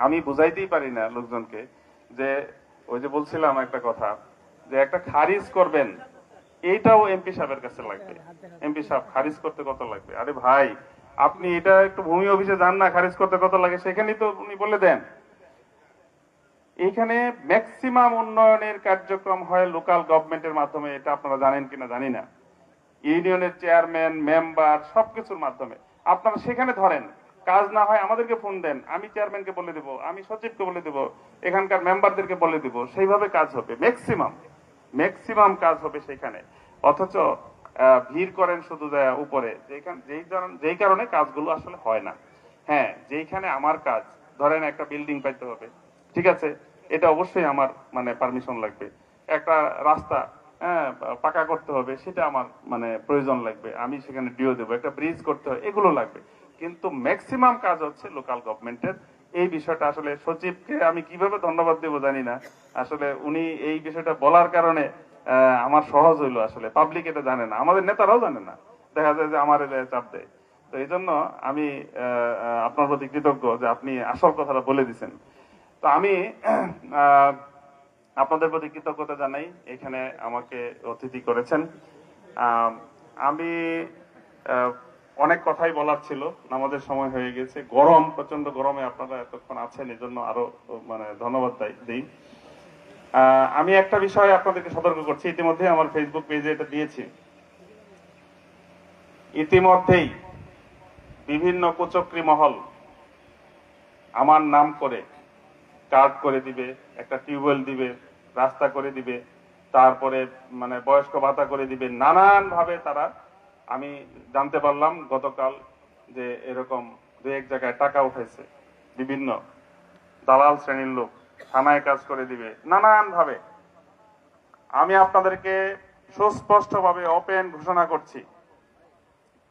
আমি বুঝাইতেই পারি না লোকজনকে যে ওই যে বলছিলাম একটা কথা যে একটা খারিজ করবেন এইটাও এমপি সাহেবের কাছে লাগবে। এমপি সাহেব খারিজ করতে কত লাগবে? আরে ভাই, আপনি এটা একটু ভূমি অফিসে যান না, খারিজ করতে কত লাগে সেখানেই তো উনি বলে দেন। এইখানে ম্যাক্সিমাম উন্নয়নের কার্যক্রম হয় লোকাল গভর্নমেন্টের মাধ্যমে, এটা আপনারা জানেন কিনা জানি না। ইউনিয়নের চেয়ারম্যান, মেম্বার সবকিছুর মাধ্যমে আপনারা সেখানে ধরেন। কাজ না হয় আমাদেরকে ফোন দেন, আমি চেয়ারম্যানকে বলে দেব, আমি সচিবকে বলে দেব, এখানকার মেম্বারদেরকে বলে দেব, সেইভাবে কাজ হবে। ম্যাক্সিমাম ম্যাক্সিমাম কাজ হবে সেখানে। অথচ ভিড় করেন শুধু উপরে, যেই কারণে কাজগুলো আসলে হয় না। হ্যাঁ, যেইখানে আমার কাজ, ধরেন একটা বিল্ডিং পাইতে হবে, ঠিক আছে, এটা অবশ্যই আমার মানে পারমিশন লাগবে। একটা রাস্তা পাকা করতে হবে, সেটা আমার মানে প্রয়োজন লাগবে, আমি সেখানে ডিও দেবো। একটা ব্রিজ করতে হবে, এগুলো লাগবে। কিন্তু ম্যাক্সিমাম কাজ হচ্ছে লোকাল গভর্নমেন্টের। এই বিষয়টা আসলে সচিবকে আমি কিভাবে ধন্যবাদ দেবো জানি না। আসলে উনি এই বিষয়টা বলার কারণে আমার সহজ হইলো। আসলে পাবলিক এটা জানে না, আমাদের নেতারাও জানে না, দেখা যায় যে আমার চাপ দেয়। তো এই জন্য আমি আপনার প্রতি কৃতজ্ঞ যে আপনি আসল কথাটা বলে দিচ্ছেন। তো আমি আপনাদের প্রতি কৃতজ্ঞতা জানাই, এখানে আমাকে অতিথি করেছেন। আমি অনেক কথাই বলার ছিল, নামাজের সময় হয়ে গেছে, গরম, প্রচন্ড গরমে আপনারা এতক্ষণ আছেন, এই জন্য আরো মানে ধন্যবাদ দিই। আমি একটা বিষয় আপনাদেরকে সতর্ক করছি, ইতিমধ্যে আমার ফেসবুক পেজে এটা দিয়েছি। ইতিমধ্যেই বিভিন্ন কুচক্রী মহল আমার নাম করে কার্ড করে দিবে, একটা টিউবওয়েল দিবে, রাস্তা করে দিবে, তারপরে মানে বয়স্ক ভাতা করে দিবে, নানান ভাবে তারা। আমি জানতে পারলাম গতকাল যে এরকম দু এক জায়গায় টাকা উঠেছে, বিভিন্ন দালাল শ্রেণীর লোক থানায় কাজ করে দিবে নানান ভাবে। আমি আপনাদেরকে সুস্পষ্টভাবে ওপেন ঘোষণা করছি,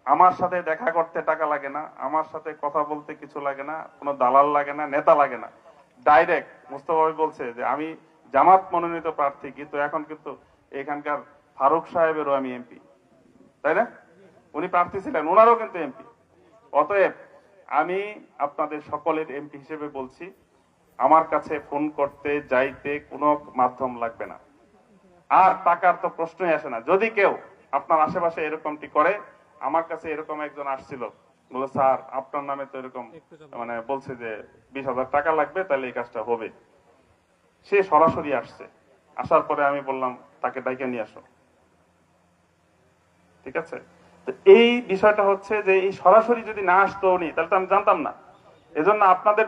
আমার সাথে দেখা করতে টাকা লাগে না, আমার সাথে কথা বলতে কিছু লাগে না, কোনো দালাল লাগে না, নেতা লাগে না। ডাইরেক্ট মুস্তফা ভাই বলছে যে আমি জামাত মনোনীত প্রার্থী, কিন্তু এখন কিন্তু এখানকার ফারুক সাহেবেরও আমি এমপি, তাই না? উনি প্রার্থী ছিলেন, ওনারও কিন্তু এমপি। অতএব আমি আপনাদের সকলের এমপি হিসেবে বলছি, আমার কাছে ফোন করতে যাইতে কোনো মাধ্যম লাগবে না। আর টাকার তো প্রশ্নই আসে না। যদি কেউ আপনার আশেপাশে এরকমটি করে, আমার কাছে এরকম একজন আসছিল, বলে স্যার আপনার নামে তো এরকম মানে বলছে যে 20,000 টাকা লাগবে, তাহলে এই কাজটা হবে। সে সরাসরি আসছে, আসার পরে আমি বললাম তাকে ডাইকে নিয়ে আসো, ঠিক আছে? তো এই বিষয়টা হচ্ছে যে এই সরাসরি যদি না আসতো উনি, তাহলে তো আমি জানতাম না। এজন্য আপনাদের